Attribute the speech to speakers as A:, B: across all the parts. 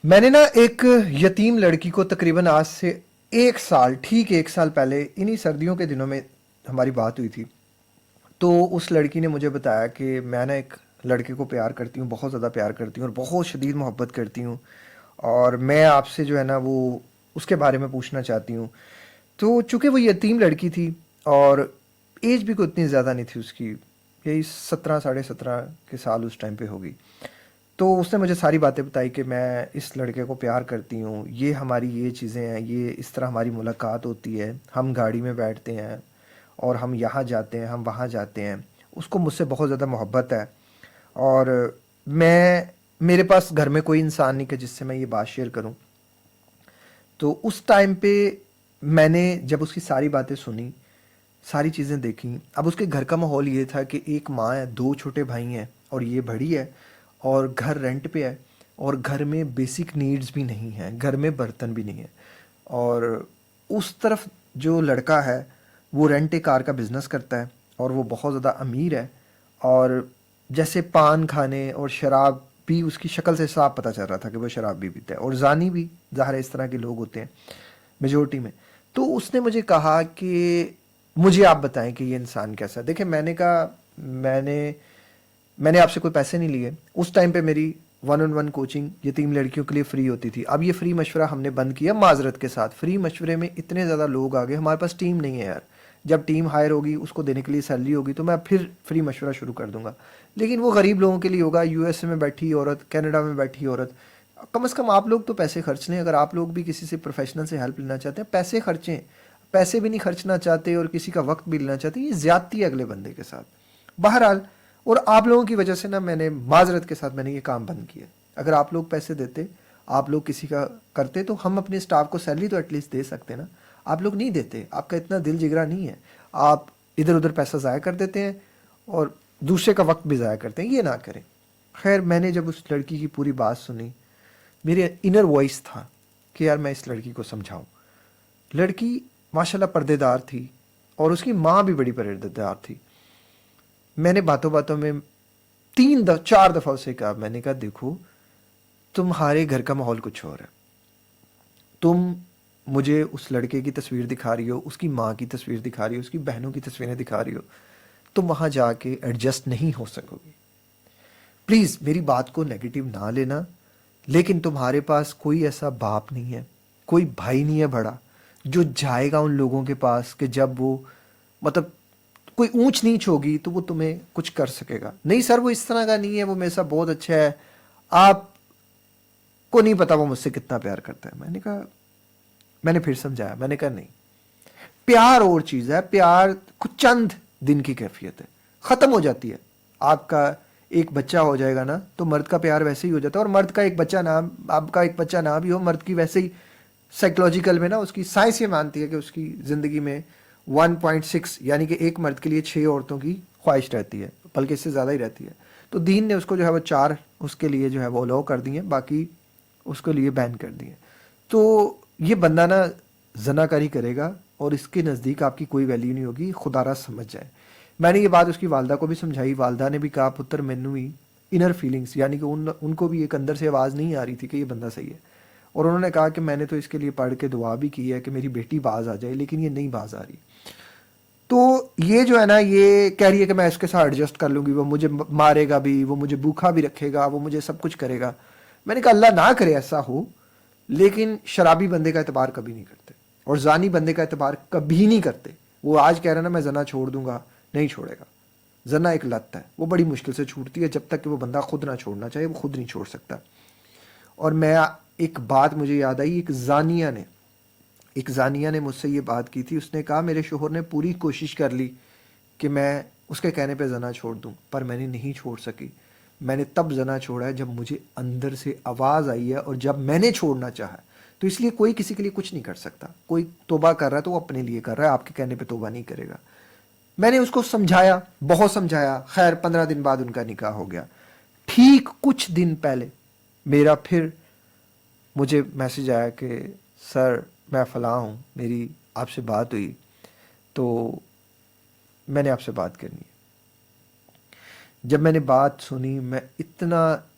A: میں نے نا ایک یتیم لڑکی کو تقریباً آج سے ایک سال ٹھیک ایک سال پہلے انہی سردیوں کے دنوں میں ہماری بات ہوئی تھی. تو اس لڑکی نے مجھے بتایا کہ میں نا ایک لڑکے کو پیار کرتی ہوں، بہت زیادہ پیار کرتی ہوں اور بہت شدید محبت کرتی ہوں، اور میں آپ سے جو ہے نا وہ اس کے بارے میں پوچھنا چاہتی ہوں. تو چونکہ وہ یتیم لڑکی تھی اور ایج بھی کوئی اتنی زیادہ نہیں تھی اس کی، یہی 17 ساڑھے 17 کے سال اس ٹائم پہ ہوگی. تو اس نے مجھے ساری باتیں بتائی کہ میں اس لڑکے کو پیار کرتی ہوں، یہ ہماری یہ چیزیں ہیں، یہ اس طرح ہماری ملاقات ہوتی ہے، ہم گاڑی میں بیٹھتے ہیں اور ہم یہاں جاتے ہیں، ہم وہاں جاتے ہیں. اس کو مجھ سے بہت زیادہ محبت ہے، اور میرے پاس گھر میں کوئی انسان نہیں کہ جس سے میں یہ بات شیئر کروں. تو اس ٹائم پہ میں نے جب اس کی ساری باتیں سنی، ساری چیزیں دیکھیں. اب اس کے گھر کا ماحول یہ تھا کہ ایک ماں ہے، دو چھوٹے بھائی ہیں اور یہ بڑی ہے، اور گھر رینٹ پہ ہے، اور گھر میں بیسک نیڈز بھی نہیں ہیں، گھر میں برتن بھی نہیں ہے. اور اس طرف جو لڑکا ہے وہ رینٹ کار کا بزنس کرتا ہے اور وہ بہت زیادہ امیر ہے. اور جیسے پان کھانے اور شراب بھی اس کی شکل سے صاف پتہ چل رہا تھا کہ وہ شراب بھی پیتا ہے، اور زانی بھی، ظاہر ہے اس طرح کے لوگ ہوتے ہیں میجورٹی میں. تو اس نے مجھے کہا کہ مجھے آپ بتائیں کہ یہ انسان کیسا ہے. دیکھیں، میں نے کہا میں نے آپ سے کوئی پیسے نہیں لیے. اس ٹائم پہ میری 1-on-1 کوچنگ یتیم لڑکیوں کے لیے فری ہوتی تھی. اب یہ فری مشورہ ہم نے بند کیا معذرت کے ساتھ. فری مشورے میں اتنے زیادہ لوگ آ گئے، ہمارے پاس ٹیم نہیں ہے یار. جب ٹیم ہائر ہوگی، اس کو دینے کے لیے سیلری ہوگی، تو میں پھر فری مشورہ شروع کر دوں گا. لیکن وہ غریب لوگوں کے لیے ہوگا، یو ایس اے میں بیٹھی عورت، کینیڈا میں بیٹھی عورت. کم از کم آپ لوگ تو پیسے خرچ لیں. اگر آپ لوگ بھی کسی سے پروفیشنل سے ہیلپ لینا چاہتے ہیں، پیسے خرچیں. پیسے بھی نہیں خرچنا چاہتے اور کسی کا وقت بھی لینا چاہتے، یہ زیادتی ہے اگلے بندے کے ساتھ. بہرحال، اور آپ لوگوں کی وجہ سے نا میں نے معذرت کے ساتھ میں نے یہ کام بند کیا. اگر آپ لوگ پیسے دیتے، آپ لوگ کسی کا کرتے، تو ہم اپنے اسٹاف کو سیلری تو ایٹ لیسٹ دے سکتے نا. آپ لوگ نہیں دیتے، آپ کا اتنا دل جگرا نہیں ہے. آپ ادھر ادھر پیسہ ضائع کر دیتے ہیں اور دوسرے کا وقت بھی ضائع کرتے ہیں. یہ نہ کریں. خیر، میں نے جب اس لڑکی کی پوری بات سنی، میرے انر وائس تھا کہ یار میں اس لڑکی کو سمجھاؤں. لڑکی ماشاءاللہ پردے دار تھی، اور اس کی ماں بھی بڑی پردے دار تھی. میں نے باتوں باتوں میں 4 دفعہ اسے کہا، میں نے کہا دیکھو، تمہارے گھر کا ماحول کچھ اور ہے. تم مجھے اس لڑکے کی تصویر دکھا رہی ہو، اس کی ماں کی تصویر دکھا رہی ہو، اس کی بہنوں کی تصویریں دکھا رہی ہو. تم وہاں جا کے ایڈجسٹ نہیں ہو سکو گی. پلیز میری بات کو نیگیٹو نہ لینا، لیکن تمہارے پاس کوئی ایسا باپ نہیں ہے، کوئی بھائی نہیں ہے بڑا، جو جائے گا ان لوگوں کے پاس کہ جب وہ، مطلب، کوئی اونچ نیچ ہوگی تو وہ تمہیں کچھ کر سکے گا. نہیں سر، وہ اس طرح کا نہیں ہے، وہ میرے ساتھ بہت اچھا ہے، آپ کو نہیں پتا وہ مجھ سے کتنا پیار کرتا ہے. میں نے کہا، میں نے پھر سمجھایا، میں نے کہا نہیں، پیار اور چیز ہے. پیار کچھ چند دن کی کیفیت ہے، ختم ہو جاتی ہے. آپ کا ایک بچہ ہو جائے گا نا تو مرد کا پیار ویسے ہی ہو جاتا ہے. اور مرد کا ایک بچہ نہ، آپ کا ایک بچہ نہ بھی ہو، مرد کی ویسے ہی سائیکلوجیکل میں نا، اس کی سائنس یہ مانتی ہے کہ اس کی زندگی میں 1.6 یعنی کہ ایک مرد کے لیے 6 عورتوں کی خواہش رہتی ہے، بلکہ اس سے زیادہ ہی رہتی ہے. تو دین نے اس کو جو ہے وہ 4 اس کے لیے جو ہے وہ الاؤ کر دی ہیں، باقی اس کے لیے بین کر دی ہیں. تو یہ بندہ نا زنا کاری کرے گا اور اس کے نزدیک آپ کی کوئی ویلیو نہیں ہوگی، خدا را سمجھ جائے. میں نے یہ بات اس کی والدہ کو بھی سمجھائی. والدہ نے بھی کہا پتر مینو ہی انر فیلنگس، یعنی کہ ان کو بھی ایک اندر سے آواز نہیں آ رہی تھی کہ یہ بندہ صحیح ہے. اور انہوں نے کہا کہ میں نے تو اس کے لیے پڑھ کے دعا بھی کی ہے کہ میری بیٹی باز آ جائے، لیکن یہ نہیں باز آ رہی. تو یہ جو ہے نا، یہ کہہ رہی ہے کہ میں اس کے ساتھ ایڈجسٹ کر لوں گی، وہ مجھے مارے گا بھی، وہ مجھے بھوکھا بھی رکھے گا، وہ مجھے سب کچھ کرے گا. میں نے کہا اللہ نہ کرے ایسا ہو، لیکن شرابی بندے کا اعتبار کبھی نہیں کرتے، اور زانی بندے کا اعتبار کبھی نہیں کرتے. وہ آج کہہ رہا نا میں زنا چھوڑ دوں گا، نہیں چھوڑے گا. زنا ایک لت ہے، وہ بڑی مشکل سے چھوٹتی ہے. جب تک کہ وہ بندہ خود نہ چھوڑنا چاہے، وہ خود نہیں چھوڑ سکتا. اور میں، ایک بات مجھے یاد آئی، ایک زانیہ نے مجھ سے یہ بات کی تھی. اس نے کہا میرے شوہر نے پوری کوشش کر لی کہ میں اس کے کہنے پہ زنا چھوڑ دوں، پر میں نے نہیں چھوڑ سکی. میں نے تب زنا چھوڑا ہے جب مجھے اندر سے آواز آئی ہے، اور جب میں نے چھوڑنا چاہا. تو اس لیے کوئی کسی کے لیے کچھ نہیں کر سکتا. کوئی توبہ کر رہا ہے تو وہ اپنے لیے کر رہا ہے، آپ کے کہنے پہ توبہ نہیں کرے گا. میں نے اس کو سمجھایا، بہت سمجھایا. خیر 15 دن بعد ان کا نکاح ہو گیا. ٹھیک کچھ دن پہلے میرا پھر مجھے میسج آیا کہ سر میں فلاں ہوں، میری آپ سے بات ہوئی، تو میں نے آپ سے بات کرنی ہے. جب میں نے بات سنی، میں اتنا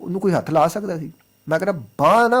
A: ਉਹਨੂੰ ਕੋਈ ਹੱਥ ਲਾ ਸਕਦਾ ਸੀ? ਮੈਂ ਕਹਿੰਦਾ ਬਾਂਹ ਨਾ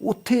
A: ਉੱਥੇ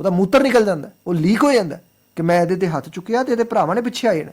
A: ਉਹਦਾ ਮੂਤਰ ਨਿਕਲ ਜਾਂਦਾ, ਉਹ ਲੀਕ ਹੋ ਜਾਂਦਾ ਕਿ ਮੈਂ ਇਹਦੇ ਤੇ ਹੱਥ ਚੁੱਕਿਆ ਤੇ ਇਹਦੇ ਭਰਾਵਾਂ ਨੇ ਪਿੱਛੇ ਆ ਜਾਣਾ।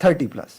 A: 30+।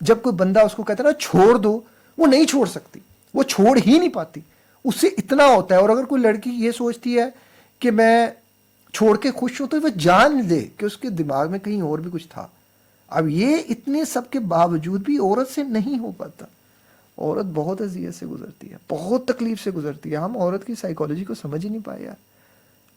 A: جب کوئی بندہ اس کو کہتا ہے نا چھوڑ دو، وہ نہیں چھوڑ سکتی، وہ چھوڑ ہی نہیں پاتی، اس سے اتنا ہوتا ہے. اور اگر کوئی لڑکی یہ سوچتی ہے کہ میں چھوڑ کے خوش ہوں، تو وہ جان لے کہ اس کے دماغ میں کہیں اور بھی کچھ تھا. اب یہ اتنے سب کے باوجود بھی عورت سے نہیں ہو پاتا. عورت بہت اذیت سے گزرتی ہے، بہت تکلیف سے گزرتی ہے. ہم عورت کی سائیکالوجی کو سمجھ ہی نہیں پائے یار.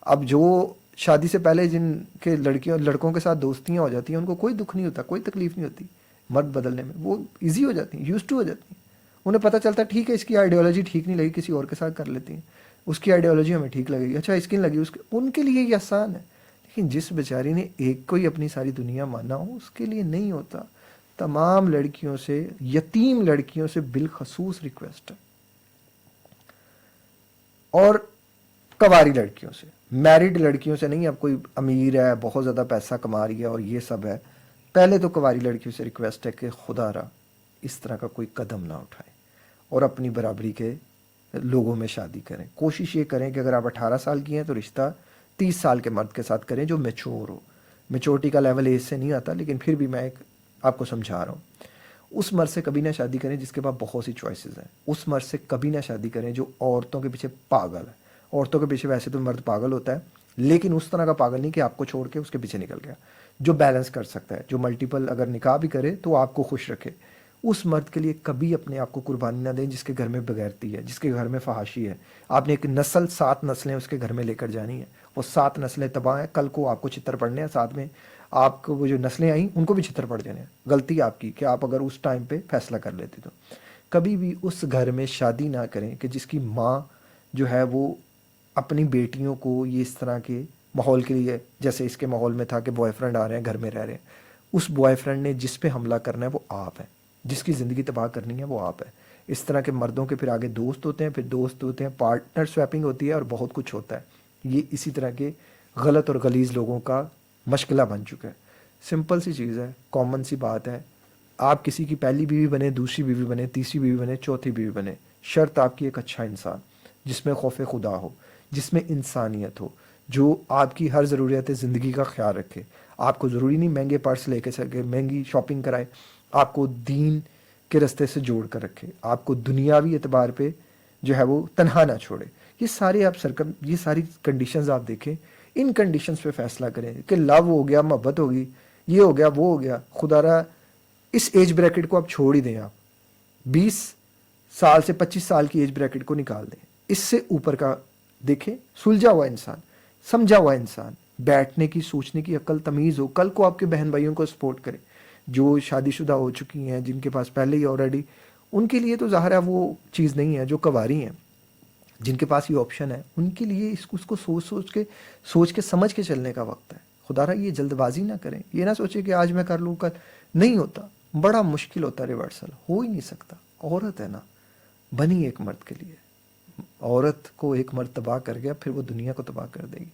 A: اب جو شادی سے پہلے جن کے لڑکوں کے ساتھ دوستیاں ہو جاتی ہیں، ان کو کوئی دکھ نہیں ہوتا، کوئی تکلیف نہیں ہوتی مرد بدلنے میں. وہ ایزی ہو جاتی ہیں، یوز ٹو ہو جاتی ہیں. انہیں پتہ چلتا ہے ٹھیک ہے اس کی آئیڈیالوجی ٹھیک نہیں لگی، کسی اور کے ساتھ کر لیتی ہیں. اس کی آئیڈیالوجی ہمیں ٹھیک لگے گی، اچھا اس کی نہیں لگی، ان کے لیے یہ آسان ہے. لیکن جس بیچاری نے ایک کو ہی اپنی ساری دنیا مانا ہو، اس کے لیے نہیں ہوتا. تمام لڑکیوں سے، یتیم لڑکیوں سے بالخصوص ریکویسٹ ہے، اور کنواری لڑکیوں سے، میرڈ لڑکیوں سے نہیں. اب کوئی امیر ہے، بہت زیادہ پیسہ کما رہی ہے اور یہ سب ہے، پہلے تو کنواری لڑکیوں سے ریکویسٹ ہے کہ خدا را اس طرح کا کوئی قدم نہ اٹھائیں اور اپنی برابری کے لوگوں میں شادی کریں. کوشش یہ کریں کہ اگر آپ 18 سال کی ہیں تو رشتہ 30 سال کے مرد کے ساتھ کریں جو میچور ہو. میچورٹی کا لیول ایج سے نہیں آتا، لیکن پھر بھی میں ایک آپ کو سمجھا رہا ہوں. اس مرد سے کبھی نہ شادی کریں جس کے پاس بہت سی چوائسیز ہیں. اس مرد سے کبھی نہ شادی کریں جو عورتوں کے پیچھے پاگل ہے. عورتوں کے پیچھے ویسے تو مرد پاگل ہوتا ہے، لیکن اس طرح کا پاگل نہیں کہ آپ کو چھوڑ کے اس کے پیچھے نکل گیا. جو بیلنس کر سکتا ہے، جو ملٹیپل اگر نکاح بھی کرے تو آپ کو خوش رکھے. اس مرد کے لیے کبھی اپنے آپ کو قربانی نہ دیں جس کے گھر میں بغیرتی ہے، جس کے گھر میں فحاشی ہے. آپ نے ایک نسل، 7 نسلیں اس کے گھر میں لے کر جانی ہے. وہ 7 نسلیں تباہ ہیں، کل کو آپ کو چھتر پڑنے ہیں. ساتھ میں آپ کو وہ جو نسلیں آئیں ان کو بھی چھتر پڑ جانے ہیں. غلطی آپ کی کہ آپ اگر اس ٹائم پہ فیصلہ کر لیتے. تو کبھی بھی اس گھر میں شادی نہ کریں کہ جس کی ماں جو ہے وہ اپنی بیٹیوں کو یہ اس طرح کے ماحول کے لیے، جیسے اس کے ماحول میں تھا کہ بوائے فرینڈ آ رہے ہیں، گھر میں رہ رہے ہیں. اس بوائے فرینڈ نے جس پہ حملہ کرنا ہے وہ آپ ہیں، جس کی زندگی تباہ کرنی ہے وہ آپ ہے. اس طرح کے مردوں کے پھر آگے دوست ہوتے ہیں، پھر دوست ہوتے ہیں، پارٹنر سویپنگ ہوتی ہے اور بہت کچھ ہوتا ہے. یہ اسی طرح کے غلط اور غلیظ لوگوں کا مشغلہ بن چکا ہے. سمپل سی چیز ہے، کامن سی بات ہے. آپ کسی کی پہلی بیوی بنے، دوسری بیوی بنے، تیسری بیوی بنے، چوتھی بیوی بنے، شرط آپ کی ایک اچھا انسان جس میں خوف خدا ہو، جس میں انسانیت ہو، جو آپ کی ہر ضروریات زندگی کا خیال رکھے. آپ کو ضروری نہیں مہنگے پرس لے کے سکے، مہنگی شاپنگ کرائے. آپ کو دین کے رستے سے جوڑ کر رکھے، آپ کو دنیاوی اعتبار پہ جو ہے وہ تنہا نہ چھوڑے. یہ سارے آپ یہ ساری کنڈیشنز آپ دیکھیں. ان کنڈیشنز پہ فیصلہ کریں کہ لو ہو گیا، محبت ہوگی، یہ ہو گیا، وہ ہو گیا. خدا را اس ایج بریکٹ کو آپ چھوڑ ہی دیں. آپ 20 سال سے 25 سال کی ایج بریکٹ کو نکال دیں. اس سے اوپر کا دیکھیں. سلجھا ہوا انسان، سمجھا ہوا انسان، بیٹھنے کی، سوچنے کی عقل، تمیز ہو. کل کو آپ کے بہن بھائیوں کو سپورٹ کرے. جو شادی شدہ ہو چکی ہیں، جن کے پاس پہلے ہی آلریڈی، ان کے لیے تو ظاہر ہے وہ چیز نہیں ہے. جو کنواری ہیں، جن کے پاس یہ آپشن ہے، ان کے لیے اس کو سوچ کے سمجھ کے چلنے کا وقت ہے. خدا را یہ جلد بازی نہ کریں. یہ نہ سوچیں کہ آج میں کر لوں، کل نہیں ہوتا. بڑا مشکل ہوتا ہے، ریورسل ہو ہی نہیں سکتا. عورت ہے نا، بنی ایک مرد کے لیے. عورت کو ایک مرد تباہ کر گیا، پھر وہ دنیا کو تباہ کر دے گی.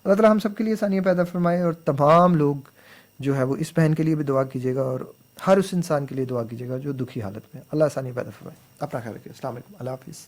A: اللہ تعالیٰ ہم سب کے لیے آسانیاں پیدا فرمائے. اور تمام لوگ جو ہے وہ اس بہن کے لیے بھی دعا کیجیے گا، اور ہر اس انسان کے لیے دعا کیجیے گا جو دکھی حالت میں. اللہ آسانی پیدا فرمائے. اپنا خیال رکھیے. السلام علیکم. اللہ حافظ.